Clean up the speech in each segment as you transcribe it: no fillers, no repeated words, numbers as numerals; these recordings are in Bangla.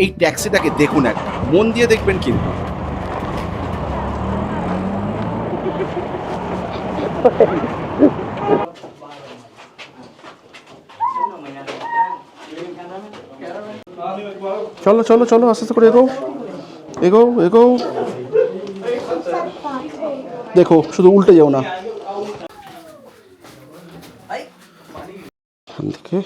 এই ট্যাক্সিটাকে দেখুন একবার, মন দিয়ে দেখবেন কিন্তু। চলো চলো চলো, আস্তে আস্তে করে এগো এগো এগো। দেখো শুধু উল্টে যাও না। এখান থেকে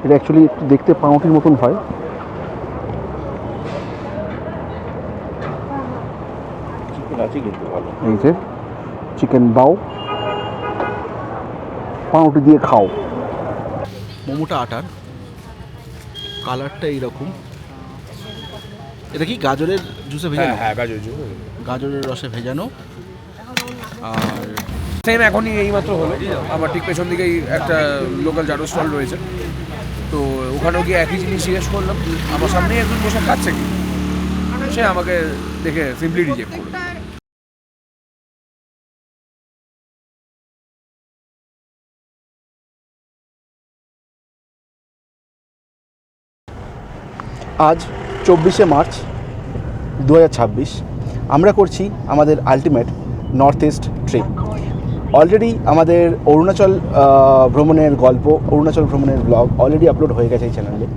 এটা অ্যাকচুয়ালি একটু দেখতে পাউরুটির মতন হয়। এই যে চিকেন বাও, পাউরুটি দিয়ে খাও। মোমোটা আটার, কালারটা এইরকম। এটা কি গাজরের জুসে ভেজানো? হ্যাঁ গাজর জুস, গাজরের রসে ভেজানো। আর সেম এখনই এইমাত্র হলো। আমার ঠিক পেছন দিকেই একটা লোকাল চাটু স্টল রয়েছে, তো ওখানেও গিয়ে একই জিনিস জিজ্ঞেস করলাম, আমার সামনেই একজন বসে খাচ্ছে কি, সে আমাকে দেখে সিম্পলি রিজেক্ট করলো। আজ 24শে মার্চ 2026, আমরা করছি আমাদের ultimate north east trip. Already আমাদের অরুণাচল ভ্রমণের গল্প, অরুণাচল ভ্রমণের ব্লগ অলরেডি আপলোড হয়ে গেছে এই চ্যানেলে।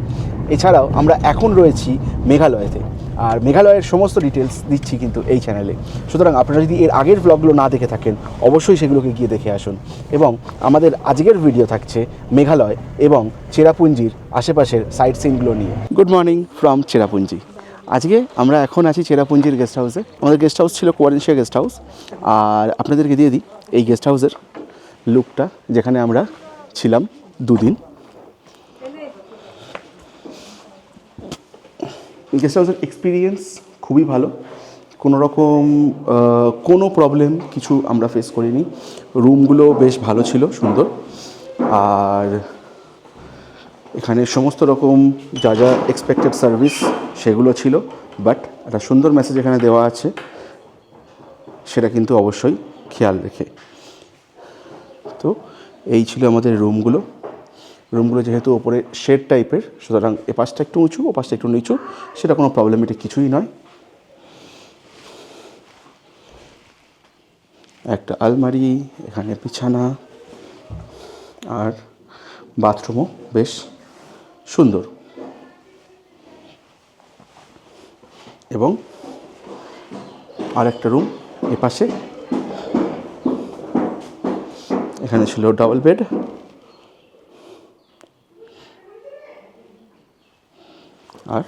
এছাড়াও আমরা এখন রয়েছি মেঘালয়তে, আর মেঘালয়ের সমস্ত ডিটেলস দিচ্ছি কিন্তু এই চ্যানেলে। সুতরাং আপনারা যদি এর আগের ব্লগগুলো না দেখে থাকেন, অবশ্যই সেগুলোকে গিয়ে দেখে আসুন। এবং আমাদের আজকের ভিডিও থাকছে মেঘালয় এবং চেরাপুঞ্জির আশেপাশের সাইট সিনগুলো নিয়ে। Good morning from Cherrapunji. আজকে আমরা এখন আছি চেরাপুঞ্জির গেস্ট হাউসে। আমাদের গেস্ট হাউস ছিল কোয়ারেন্সিয়া গেস্ট হাউস, আর আপনাদেরকে দিয়ে দিই এই গেস্ট হাউসের লুকটা, যেখানে আমরা ছিলাম দুদিন। গেস্ট হাউসের এক্সপিরিয়েন্স খুবই ভালো, কোনো রকম কোনো প্রবলেম কিছু আমরা ফেস করিনি। রুমগুলো বেশ ভালো ছিল, সুন্দর। আর এখানে সমস্ত রকম যা যা এক্সপেক্টেড সার্ভিস সেগুলো ছিল, বাট একটা সুন্দর মেসেজ এখানে দেওয়া আছে, সেটা কিন্তু অবশ্যই খেয়াল রেখে। তো এই ছিল আমাদের রুমগুলো। রুমগুলো যেহেতু ওপরে শেড টাইপের, সুতরাং এ পাশটা একটু উঁচু, ও পাশটা একটু নিচু, সেটা কোনো প্রবলেমেটিক কিছুই নয়। একটা আলমারি, এখানে বিছানা, আর বাথরুমও বেশ সুন্দর। এবং আর একটা রুম এপাশে, এখানে ছিল ডাবল বেড, আর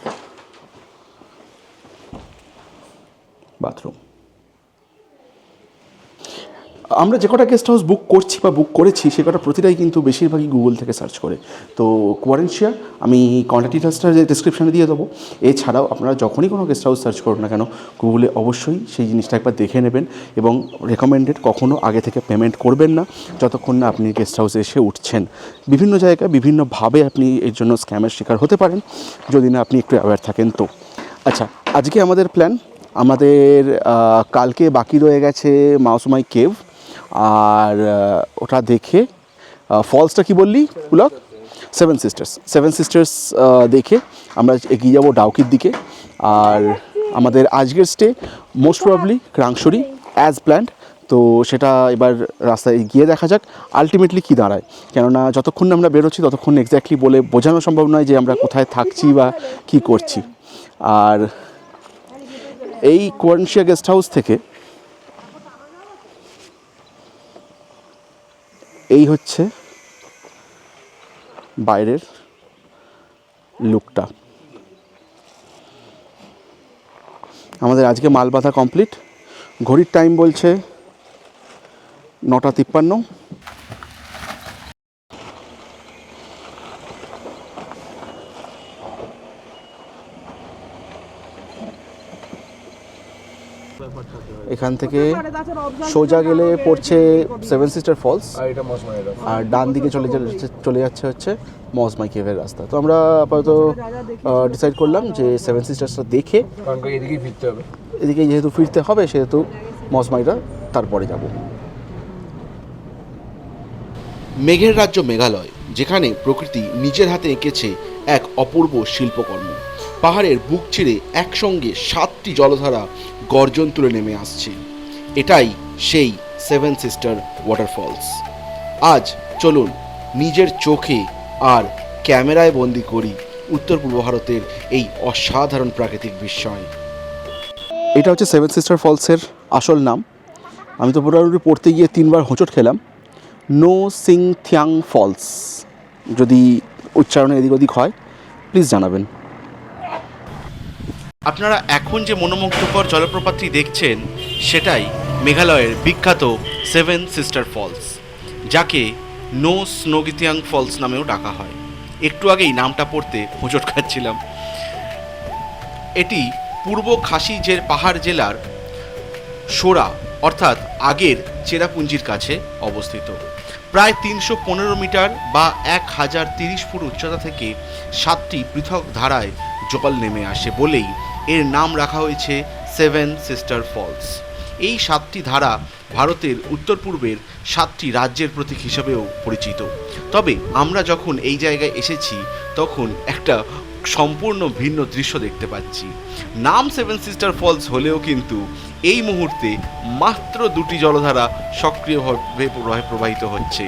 বাথরুম। আমরা যে কটা গেস্ট হাউস বুক করছি বা বুক করেছি, সে কটা প্রতিটাই কিন্তু বেশিরভাগই গুগল থেকে সার্চ করে। তো কোয়ারেন্সিয়া আমি কন্ট্যাক্ট ডিটেলসটা যে ডিসক্রিপশানে দিয়ে দেবো। এছাড়াও আপনারা যখনই কোনো গেস্ট হাউস সার্চ করুন না কেন, গুগলে অবশ্যই সেই জিনিসটা একবার দেখে নেবেন। এবং রেকমেন্ডেড কখনও আগে থেকে পেমেন্ট করবেন না যতক্ষণ না আপনি গেস্ট হাউসে এসে উঠছেন। বিভিন্ন জায়গায় বিভিন্নভাবে আপনি এর জন্য স্ক্যামের শিকার হতে পারেন, যদি না আপনি একটু অ্যাওয়্যার থাকেন। তো আচ্ছা, আজকে আমাদের প্ল্যান, আমাদের কালকে বাকি রয়ে গেছে মাউসুমাই কেভ, আর ওটা দেখে ফলসটা কি বললি পুলক, সেভেন সিস্টার্স দেখে আমরা এগিয়ে যাব ডাউকির দিকে। আর আমাদের আজকের স্টে মোস্ট প্রবাবলি ক্রাংশরি অ্যাজ প্ল্যান্ড। তো সেটা এবার রাস্তায় গিয়ে দেখা যাক আলটিমেটলি কী দাঁড়ায়, কেননা যতক্ষণ না আমরা বেরোচ্ছি ততক্ষণ এক্স্যাক্টলি বলে বোঝানো সম্ভব নয় যে আমরা কোথায় থাকছি বা কী করছি। আর এই কোয়ারেন্সিয়া গেস্ট হাউস থেকে এই হচ্ছে বাইরের লুকটা। আমাদের আজকে মাল বাঁধা কমপ্লিট। ঘড়ির টাইম বলছে 9:53। এখান থেকে সোজা গেলে পড়ছে সেভেন সিস্টার ফলস, আর এটা মসমাইরা। আর ডান দিকে চলে যাচ্ছে হচ্ছে মজমাই কেভের রাস্তা। তো আমরা আপাতত ডিসাইড করলাম যে সেভেন সিস্টার্সটা দেখে, কারণ এদিকেই ফিরতে হবে, এদিকে যেহেতু ফিরতে হবে সেহেতু মজমাইরা তারপরে যাব। মেঘের রাজ্য মেঘালয়, যেখানে প্রকৃতি নিজের হাতে এঁকেছে এক অপূর্ব শিল্পকর্ম। পাহাড়ের বুক চিরে একসঙ্গে 7টি জলধারা গর্জন তুলে নেমে আসছে। এটাই সেই সেভেন সিস্টার ওয়াটারফলস। আজ চলুন নিজের চোখে আর ক্যামেরায় বন্দি করি উত্তর পূর্ব ভারতের এই অসাধারণ প্রাকৃতিক বিস্ময়। এটা হচ্ছে সেভেন সিস্টার ফলসের আসল নাম। আমি তো পুরোপুরি পড়তে গিয়ে 3বার হোঁচট খেলাম। Nohsngithiang falls. যদি উচ্চারণে এদিক ওদিক হয় প্লিজ জানাবেন। আপনারা এখন যে মনোমুগ্ধকর জলপ্রপাতটি দেখছেন সেটাই মেঘালয়ের বিখ্যাত সেভেন সিস্টার ফলস, যাকে নো স্নোগিথিয়াং ফলস নামেও ডাকা হয়। একটু আগেই নামটা পড়তে হোঁচট খাচ্ছিলাম। এটি পূর্ব খাসি পাহাড় জেলার সোরা অর্থাৎ আগের চেরাপুঞ্জির কাছে অবস্থিত। প্রায় 315 মিটার বা 1030 ফুট উচ্চতা থেকে 7টি পৃথক ধারায় জল নেমে আসে বলেই এর নাম রাখা হয়েছে সেভেন সিস্টার ফলস। এই 7টি ধারা ভারতের উত্তর পূর্বের 7টি রাজ্যের প্রতীক হিসেবেও পরিচিত। তবে আমরা যখন এই জায়গায় এসেছি তখন একটা সম্পূর্ণ ভিন্ন দৃশ্য দেখতে পাচ্ছি। নাম সেভেন সিস্টার ফলস হলেও কিন্তু এই মুহূর্তে মাত্র 2টি জলধারা সক্রিয়ভাবে প্রবাহিত হচ্ছে,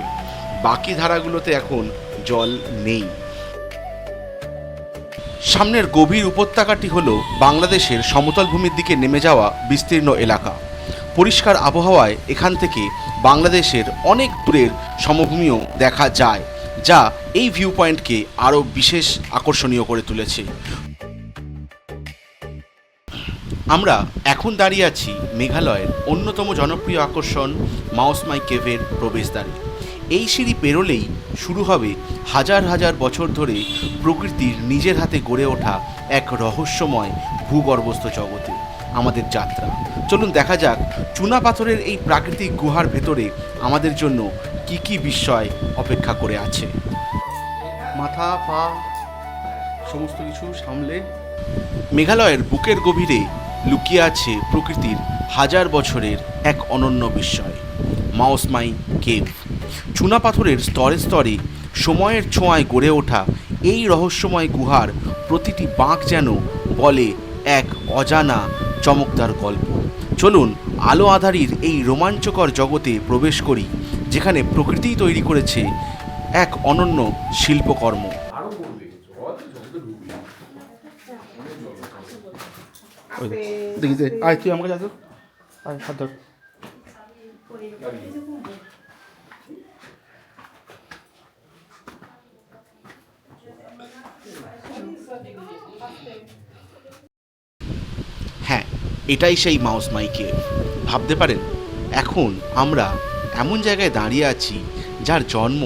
বাকি ধারাগুলোতে এখন জল নেই। সামনের গভীর উপত্যকাটি হলো বাংলাদেশের সমতল ভূমির দিকে নেমে যাওয়া বিস্তীর্ণ এলাকা। পরিষ্কার আবহাওয়ায় এখান থেকে বাংলাদেশের অনেক দূরের সমভূমিও দেখা যায়, যা এই ভিউ পয়েন্টকে আরও বিশেষ আকর্ষণীয় করে তুলেছে। আমরা এখন দাঁড়িয়ে আছি মেঘালয়ের অন্যতম জনপ্রিয় আকর্ষণ মাওসমাই কেভের প্রবেশদ্বারে। এই সিঁড়ি পেরোলেই শুরু হবে হাজার হাজার বছর ধরে প্রকৃতির নিজের হাতে গড়ে ওঠা এক রহস্যময় ভূগর্ভস্থ জগতে আমাদের যাত্রা। চলুন দেখা যাক চুনা পাথরের এই প্রাকৃতিক গুহার ভেতরে আমাদের জন্য কি কি বিস্ময় অপেক্ষা করে আছে। মাথা পা সমস্ত কিছু সামলে মেঘালয়ের বুকের গভীরে লুকিয়ে আছে প্রকৃতির হাজার বছরের এক অনন্য বিস্ময়, মাওসমাই কেভ। চুনা পাথরের স্তরে স্তরে সময়ের ছোঁয়ায় গড়ে ওঠা এই রহস্যময় গুহার প্রতিটি বাঁক যেন বলে এক অজানা চমকদার গল্প। চলুন আলো আঁধারির এই রোমাঞ্চকর জগতে প্রবেশ করি, যেখানে প্রকৃতিই তৈরি করেছে এক অনন্য শিল্পকর্ম। আয় তুই আমাকে যাস, আয় হাত ধর। হ্যাঁ, এটাই সেই মাওসমাই কেভ। ভাবতে পারেন এখন আমরা এমন জায়গায় দাঁড়িয়ে আছি যার জন্ম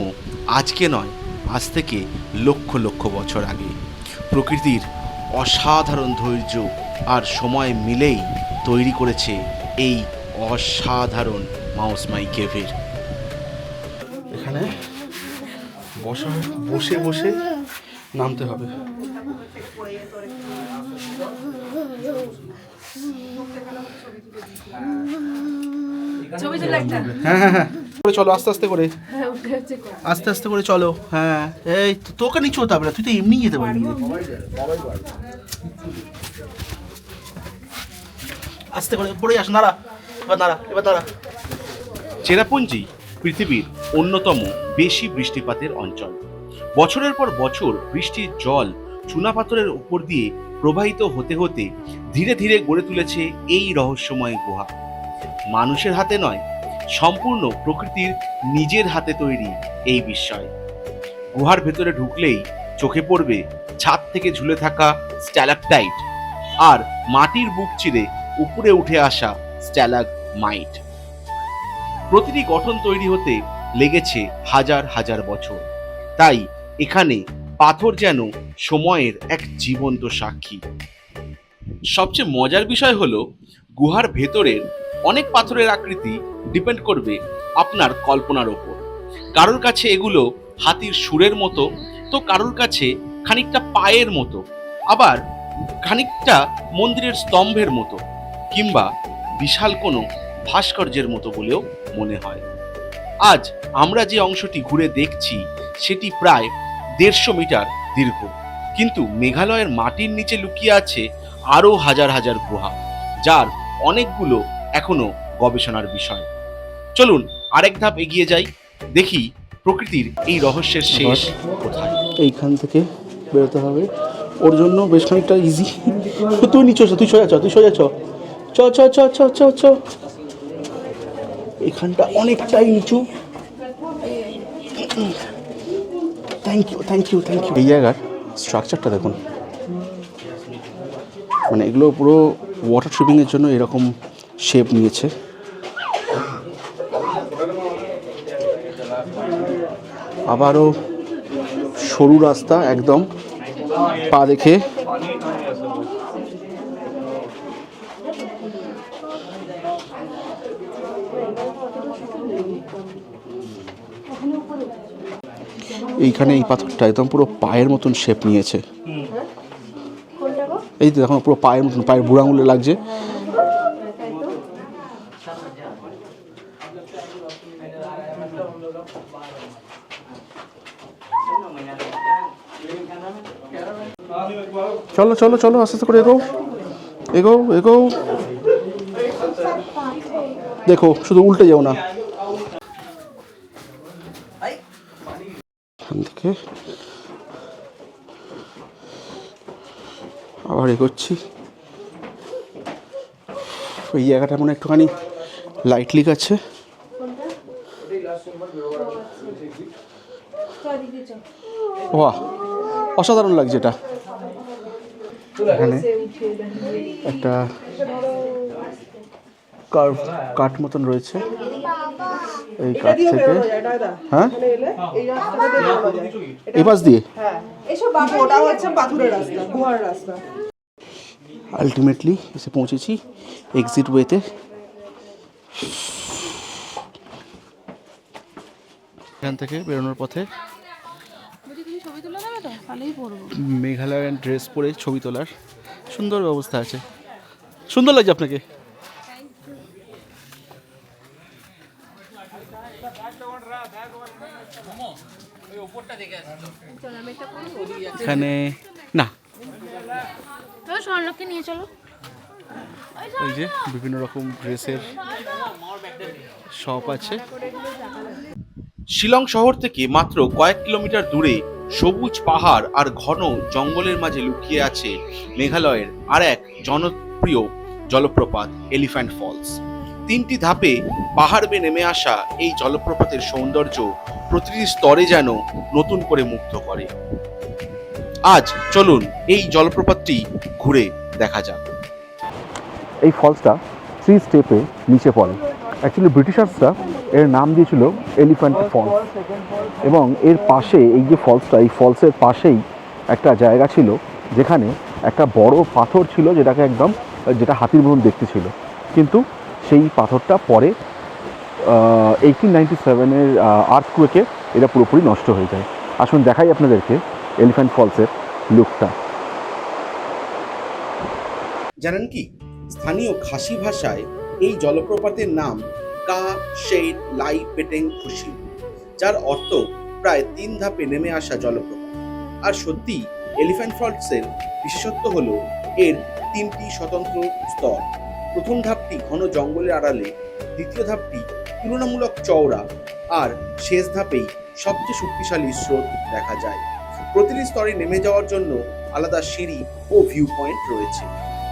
আজকে নয়, আজ থেকে লক্ষ লক্ষ বছর আগে। প্রকৃতির অসাধারণ ধৈর্য আর সময় মিলেই তৈরি করেছে এই অসাধারণ মাওসমাই কেভের। এখানে বসে বসে নামতে হবে। হ্যাঁ হ্যাঁ হ্যাঁ চলো আস্তে আস্তে করে, আস্তে আস্তে করে চলো। হ্যাঁ এই তোকে নিচু হতে হবে না, তুই তো এমনি যেতে পারবি। আস্তে করে পড়ে আস, নাড়া এবার, নাড়া এবার, নাড়া। চেরাপুঞ্জি পৃথিবীর অন্যতম বেশি বৃষ্টিপাতের অঞ্চল। বছরের পর বছর বৃষ্টির জল চুনাপাথরের উপর দিয়ে প্রবাহিত হতে হতে ধীরে ধীরে গড়ে তুলেছে এই রহস্যময় গুহা। মানুষের হাতে নয়, সম্পূর্ণ প্রকৃতির নিজের হাতে তৈরি এই বিস্ময়। গুহার ভেতরে ঢুকলেই চোখে পড়বে ছাদ থেকে ঝুলে থাকা স্ট্যালাকটাইট আর মাটির বুক চিরে উপরে উঠে আসা স্ট্যালাগমাইট। প্রতিটি গঠন তৈরি হতে লেগেছে হাজার হাজার বছর। তাই এখানে পাথর যেন সময়ের এক জীবন্ত সাক্ষী। সবচেয়ে মজার বিষয় হলো গুহার ভেতরের অনেক পাথরের আকৃতি ডিপেন্ড করবে আপনার কল্পনার ওপর। কারোর কাছে এগুলো হাতির সুরের মতো, তো কারোর কাছে খানিকটা পায়ের মতো, আবার খানিকটা মন্দিরের স্তম্ভের মতো, কিংবা বিশাল কোনো ভাস্কর্যের মতো বলেও মনে হয়। আজ আমরা যে অংশটি ঘুরে দেখছি সেটি প্রায় 150 মিটার দীর্ঘ, কিন্তু মেঘালয়ের মাটির নিচে লুকিয়ে আছে আরও হাজার হাজার গুহা, যার অনেকগুলো এখনো গবেষণার বিষয়। চলুন আরেক ধাপ এগিয়ে যাই, দেখি প্রকৃতির এই রহস্যের শেষ কোথায়। এইখান থেকে বেরোতে হবে, ওর জন্য বেশ খানিকটা ইজি। তুই নিচে তুই সোজা চ, তুই সোজা চ চ চ চ চ চ চ। এখানটা অনেকটাই নিচু। Thank you thank you thank you. এই জায়গার স্ট্রাকচারটা দেখুন, মানে এগুলো পুরো ওয়াটার ট্রিপিংয়ের জন্য এরকম শেপ নিয়েছে। আবারও সরু রাস্তা, একদম পা দেখে। এইখানে এই পাথরটা একদম পুরো পায়ের মতন শেপ নিয়েছে। এই তো দেখুন পুরো পায়ের মতন, পায়ের বুড়ো আঙুলে লাগছে। চলো চলো চলো আস্তে আস্তে করে এগো এগো এগো। দেখো শুধু উল্টে যাও না। এখান থেকে আবার এগোচ্ছি। এই জায়গাটা মনে একটুখানি লাইট লিক আছে। বাহ, অসাধারণ লাগছে এটা। এখানে একটা কার্ভ কাঠ মতন রয়েছে, এই কাঠ থেকে। হ্যাঁ, এই পাশ দিয়ে আলটিমেটলি এসে পৌঁছেছি এক্সিট ওয়েতে। এখান থেকে বেরোনোর পথে মেঘালয়ান ড্রেস পরে ছবি তোলার সুন্দর ব্যবস্থা আছে। সুন্দর লাগছে আপনাকে? এখানে না, নিয়ে চলো। ওই যে বিভিন্ন রকম ড্রেসের শপ আছে। শিলং শহর থেকে মাত্র কয়েক কিলোমিটার দূরে সবুজ পাহাড় আর ঘন জঙ্গলের মাঝে লুকিয়ে আছে মেঘালয়ের আর এক জনপ্রিয় জলপ্রপাত এলিফ্যান্ট ফলস। 3টি ধাপে পাহাড় বেয়ে নেমে আসা এই জলপ্রপাতের সৌন্দর্য প্রতিটি স্তরে যেন নতুন করে মুগ্ধ করে। আজ চলুন এই জলপ্রপাতটি ঘুরে দেখা যাক। এই ফলসটা 3 স্টেপে নিচে পড়ে। অ্যাকচুয়ালি ব্রিটিশার্সরা এর নাম দিয়েছিল এলিফ্যান্ট ফলস, এবং এর পাশে এই যে ফলসটা, এই ফলসের পাশেই একটা জায়গা ছিল যেখানে একটা বড় পাথর ছিল, যেটা হাতির মতন দেখতে ছিল, কিন্তু সেই পাথরটা পরে 1897-এর আর্থকুয়েকে এটা পুরোপুরি নষ্ট হয়ে যায়। আসুন দেখাই আপনাদেরকে এলিফ্যান্ট ফলসের লুকটা। জানেন কি, স্থানীয় খাসি ভাষায় এই জলপ্রপাতের নাম কা শেড লাই পেটেং খুশি, যার অর্থ প্রায় 3 ধাপে নেমে আসা জলপ্রপাত। আর সত্যি এলিফ্যান্ট ফলসের বিশেষত্ব হলো এর 3টি স্বতন্ত্র স্তর। প্রথম ধাপটি ঘন জঙ্গলের আড়ালে, দ্বিতীয় ধাপটি তুলনামূলক চওড়া, আর শেষ ধাপেই সবচেয়ে শক্তিশালী স্রোত দেখা যায়। প্রতিটি স্তরে নেমে যাওয়ার জন্য আলাদা সিঁড়ি ও ভিউ পয়েন্ট রয়েছে,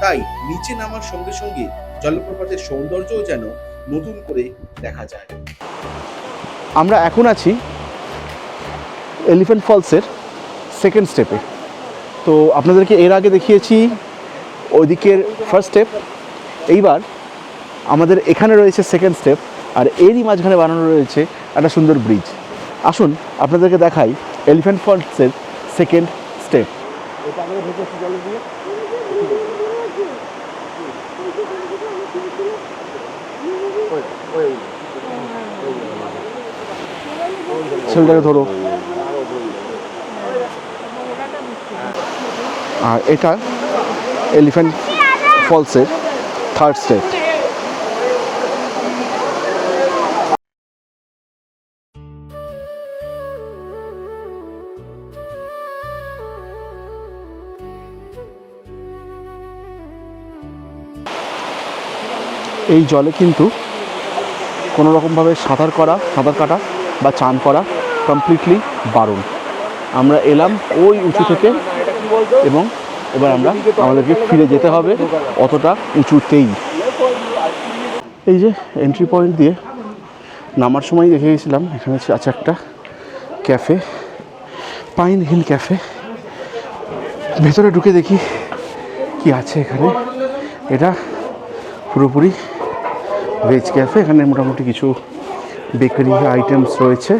তাই নিচে নামার সঙ্গে সঙ্গে জলপ্রপাতের সৌন্দর্যও যেন নতুন করে দেখা যায়। আমরা এখন আছি এলিফ্যান্ট ফলসের সেকেন্ড স্টেপে। তো আপনাদেরকে এর আগে দেখিয়েছি ওইদিকের ফার্স্ট স্টেপ, এইবার আমাদের এখানে রয়েছে সেকেন্ড স্টেপ, আর এরই মাঝখানে বানানো রয়েছে একটা সুন্দর ব্রিজ। আসুন আপনাদেরকে দেখাই এলিফ্যান্ট ফলসের সেকেন্ড স্টেপ। ছেলেটাকে ধরো। আর এটা এলিফ্যান্ট ফলসের 3rd স্টেপ। এই জলে কিন্তু কোনো রকমভাবে সাঁতার কাটা বা চান করা কমপ্লিটলি বারণ। আমরা এলাম ওই উঁচু থেকে এবং এবার আমাদেরকে ফিরে যেতে হবে অতটা উঁচুতেই। এই যে এন্ট্রি পয়েন্ট দিয়ে নামার সময় দেখে গেছিলাম এখানে আছে একটা ক্যাফে, পাইন হিল ক্যাফে। ভেতরে ঢুকে দেখি কি আছে এখানে। এটা পুরোপুরি ভেজ ক্যাফে। এখানে মোটামুটি কিছু বেকারি আইটেমস রয়েছে।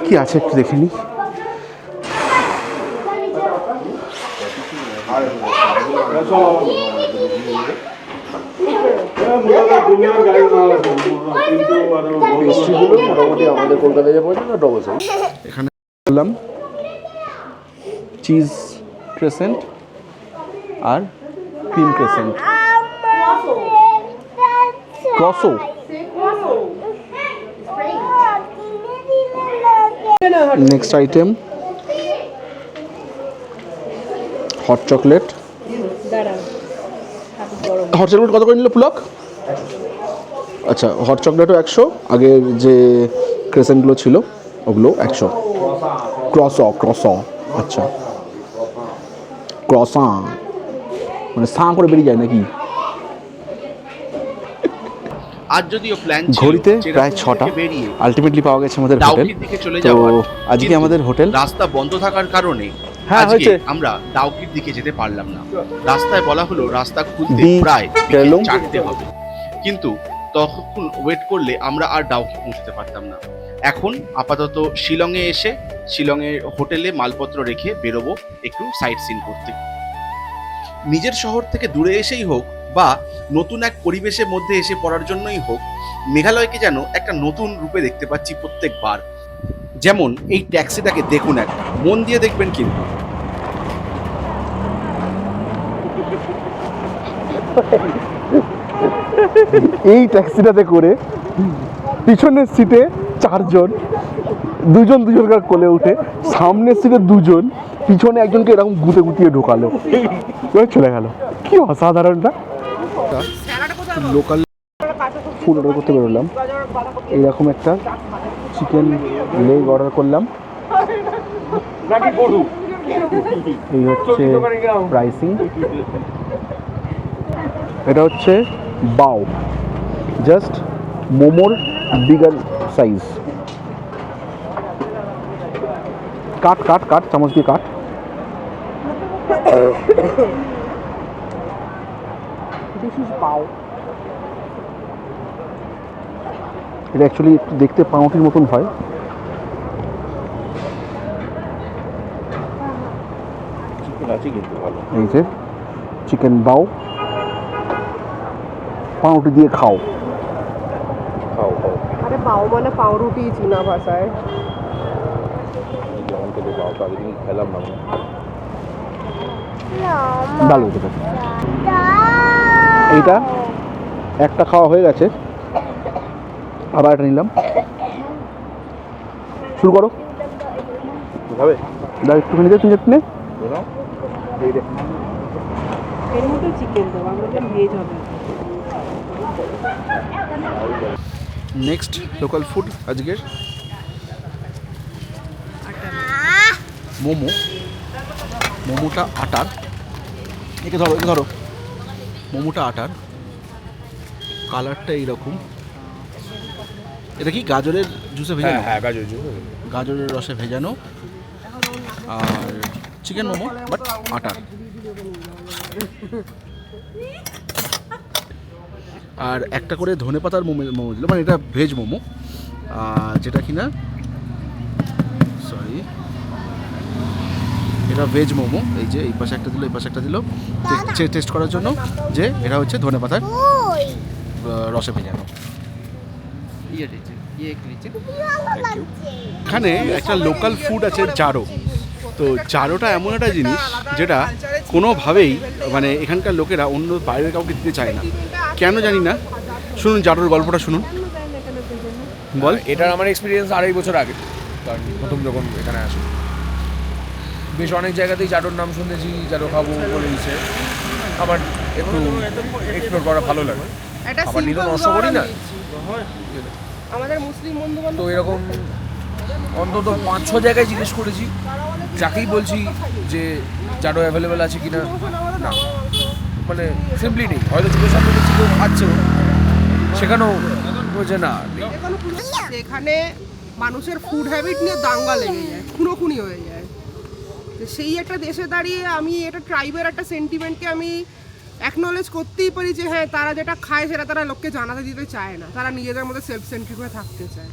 কি আছে একটু দেখে নিই। এখানে বললাম চিজ ক্রেসেন্ট আর cream croissant. Croissant next item hot chocolate. Hot chocolate কত করে নিল পুলক? আচ্ছা, হট চকলেটও 100, আগের যে ক্রেসেন্টগুলো ছিল ওগুলো 100। ক্রস আচ্ছা, ক্রসা মানে সাঁ করে বেরিয়ে যায় নাকি? আজ যদিও প্ল্যান ছিল ঘড়িতে প্রায় 6টা আলটিমেটলি পাওয়া গেছে আমাদের হোটেল। ডাউকির দিকে চলে যাওয়ার। আজকে আমাদের হোটেল রাস্তা বন্ধ থাকার কারণে হ্যাঁ আজকে হয়েছে। আমরা ডাউকির দিকে যেতে পারলাম না। রাস্তায় বলা হলো রাস্তা খুলতে প্রায় গেলাম। 4টে হবে, কিন্তু তখন ওয়েট করলে আমরা আর ডাউকি পৌঁছতে পারতাম না। এখন আপাতত শিলংয়ে এসে শিলংয়ের হোটেলে মালপত্র রেখে বেরোবো একটু সাইট সিন করতে। নিজের শহর থেকে দূরে এসেই হোক বা নতুন এক পরিবেশের মধ্যে এসে পড়ার জন্যই হোক, মেঘালয়কে যেন একটা নতুন রূপে দেখতে পাচ্ছি প্রত্যেকবার। যেমন এই ট্যাক্সিটাকে দেখুন, একটা মন দিয়ে দেখবেন কিন্তু। এই ট্যাক্সিটাতে করে পিছনের সিটে 4 জন, দুজনকার কোলে উঠে, সামনের সিটে 2 জন, পিছনে একজনকে এরকম গুতিয়ে ঢোকালো, চলে গেল। কি অসাধারণটা। লোকাল ফুড অর্ডার করতে বেরোলাম। এইরকম একটা চিকেন লেগ অর্ডার করলাম। এই হচ্ছে প্রাইসিং। এটা হচ্ছে বাও, জাস্ট মোমোর বিগার সাইজ। কাট চামচ দিয়ে কাট। দিস ইজ বাও। এটা অ্যাকচুয়ালি একটু দেখতে পাউরুটির মতন হয়। এই যে চিকেন বাও, পাউরুটি দিয়ে খাও। আরে বাও মানে পাউরুটি চীনা ভাষায়। ভালো হতে থাকে। এইটা একটা খাওয়া হয়ে গেছে, আবার একটা নিলাম। শুরু করো। দাও একটুখানি দে, তুমি নে। এর মধ্যে চিকেন দেবো, আমাদের ভেজ হবে। নেক্সট লোকাল ফুড আজকের মোমোটা আটার। একে ধরো। মোমোটা আটার, কালারটা এইরকম। এটা কি গাজরের জুসে ভেজানো? হ্যাঁ, গাজরের রসে ভেজানো। আর চিকেন মোমো বাট আটার। আর একটা করে ধনেপাতার মোমো দিল, মানে এটা ভেজ মোমো, যেটা কিনা সরি এটা ভেজ মোমো। এই যে এই পাশে একটা দিল, এই পাশে একটা দিল, টেস্ট করার জন্য যে এটা হচ্ছে ধনেপাতার রসে ভেজানো। এখানে একটা লোকাল ফুড আছে জারো। তো জারোটা এমন একটা জিনিস যেটা কোনোভাবেই মানে এখানকার লোকেরা অন্য বাইরের কাউকে দিতে চায় না, কেন জানি না। শুনুন জারোর গল্পটা শুনুন। বল। এটার আমার এক্সপিরিয়েন্স 2.5 বছর আগে, কারণ প্রথম যখন এখানে আসি বেশ অনেক জায়গাতেই জাডোর নাম শুনেছি, জাডো খাবো বলে দিচ্ছে। আমার একটু এক্সপ্লোর করা ভালো লাগে, আবার নিতে নষ্ট করি না। আমাদের মুসলিম বন্ধু তো এরকম অন্তত 5-6 জায়গায় জিজ্ঞেস করেছি, যাকেই বলছি যে জাডো অ্যাভেলেবেল আছে কিনা, না মানে সিম্পলি নেই। হয়তো চোখের সামনে দেখছি কেউ খাচ্ছে, সেখানেও বলছে না নেই। এখানে মানুষের ফুড হ্যাবিট নিয়ে দাঙ্গা লেগে যায়, খুনোখুনি হয়ে যায়। তো সেই একটা দেশে দাঁড়িয়ে আমি এটা ট্রাইবের একটা সেন্টিমেন্টকে আমি অ্যাকনলেজ করতেই পারি যে হ্যাঁ, তারা যেটা খায় সেটা তারা লোককে জানাতে দিতে চায় না, তারা নিজেদের মধ্যে সেলফ সেন্ট্রিক হয়ে থাকতে চায়।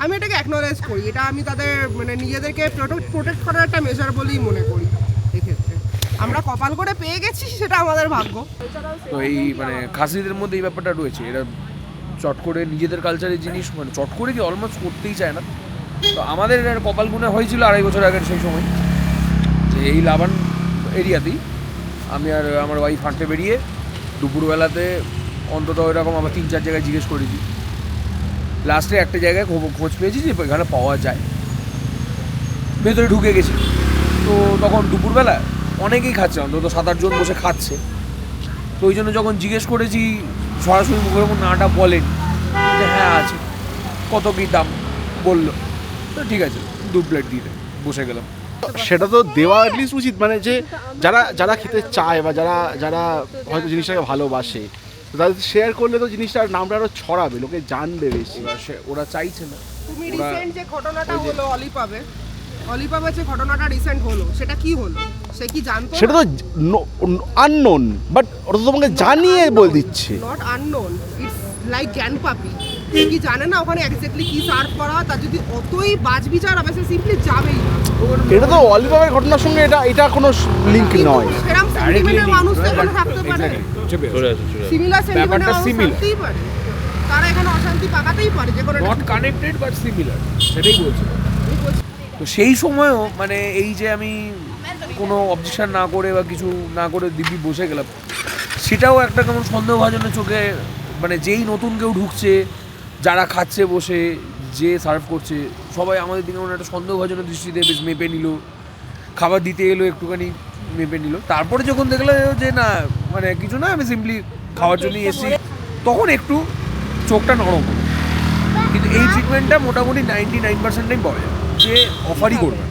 আমি এটাকে অ্যাকনলেজ করি, এটা আমি তাদের মানে নিজেদেরকে প্রোটেক্ট করার একটা মেজার বলেই মনে করি। এক্ষেত্রে আমরা কপাল করে পেয়ে গেছি, সেটা আমাদের ভাগ্য। তো এই মানে খাসিদের মধ্যে এই ব্যাপারটা রয়েছে, এরা চট করে নিজেদের কালচারের জিনিস মানে চট করে কি অলমোস্ট করতেই চায় না। তো আমাদের কপাল গুনে হয়েছিল 2.5 বছর আগের সেই সময়, যে এই লাবান এরিয়াতেই আমি আর আমার ওয়াইফ হাঁটতে বেরিয়ে দুপুরবেলাতে অন্তত এরকম আমার 3-4 জায়গায় জিজ্ঞেস করেছি। লাস্টে একটা জায়গায় খোঁজ পেয়েছি যে এখানে পাওয়া যায়, ভেতরে ঢুকে গেছি। তো তখন দুপুরবেলা অনেকেই খাচ্ছে, অন্তত 7-8 জন বসে খাচ্ছে। তো ওই জন্য যখন জিজ্ঞেস করেছি সরাসরি মুখের উপর নাটা বলেন যে হ্যাঁ আছে, কত কী দাম বললো। তো ঠিক আছে 2 প্লেট দিয়ে দেন, বসে গেলাম। সেটা তো দেওয়া অ্যাটলিস্ট উচিত, মানে যে যারা যারা খেতে চায় বা যারা যারা হয়তো জিনিসটাকে ভালোবাসে, তো তাদের শেয়ার করলে তো জিনিসটার নামটা আরও ছড়াবে, লোকে জানবে বেশি। এবার ওরা চাইছে না। তুমি রিসেন্ট যে ঘটনাটা হলো অলিপাবে যে ঘটনাটা রিসেন্ট হলো, সেটা কি হলো? সে কি জানতো? সেটা তো আননোন, বাট ওরা তো তোমাকে জানিয়ে বলে দিচ্ছে। নট আননোন, ইটস লাইক জ্ঞানপাপি। সে কি জানে না ওখানে এক্স্যাক্টলি কি সার্ভ করা হয়? তার যদি অতই বাজবিচার হবে, সে সিম্পলি যাবেই না। এটা তো অলিভারের ঘটনার সঙ্গে এটা কোনো লিঙ্ক নয়। সেরকম সেন্টিমেন্টের মানুষ তো এখানে থাকতে পারে, সিমিলার সেন্টিমেন্টের মানুষ থাকতেই পারে, তারা এখানে অশান্তি পাকাতেই পারে, যে কোনো নট কানেক্টেড বাট সিমিলার, সেটাই বলছি। তো সেই সময়ও মানে এই যে আমি কোনো অবজেকশন না করে বা কিছু না করে দিব্যি বসে গেলাম, সেটাও একটা কেমন সন্দেহভাজনের চোখে, মানে যেই নতুন কেউ ঢুকছে, যারা খাচ্ছে বসে, যে সার্ভ করছে, সবাই আমাদের দিকে কোনো একটা সন্দেহভাজনের দৃষ্টিতে বেশ মেপে নিল। খাবার দিতে এলো, একটুখানি মেপে নিল। তারপরে যখন দেখলো যে না মানে কিছু না, আমি সিম্পলি খাওয়ার জন্যই এসেছি, তখন একটু চোখটা নরম হলো। কিন্তু এই ট্রিটমেন্টটা মোটামুটি 99% টাইম পাওয়া যায়, যে অফারই করবে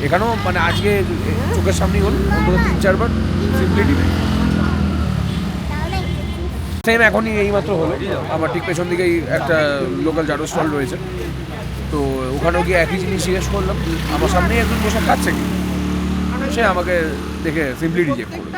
এখানেও। মানে আজকে চোখের সামনেই হল অন্তত 3-4 বার সিম্পলি ডিপেন্ড। সেম এখনই এইমাত্র হলো, আমার ঠিক পেছন দিকেই একটা লোকাল জাডো স্টল রয়েছে। তো ওখানেও গিয়ে একই জিনিস জিজ্ঞেস করলাম, আমার সামনেই একজন বসে খাচ্ছে কি, সে আমাকে দেখে সিম্পলি রিজেক্ট করলো।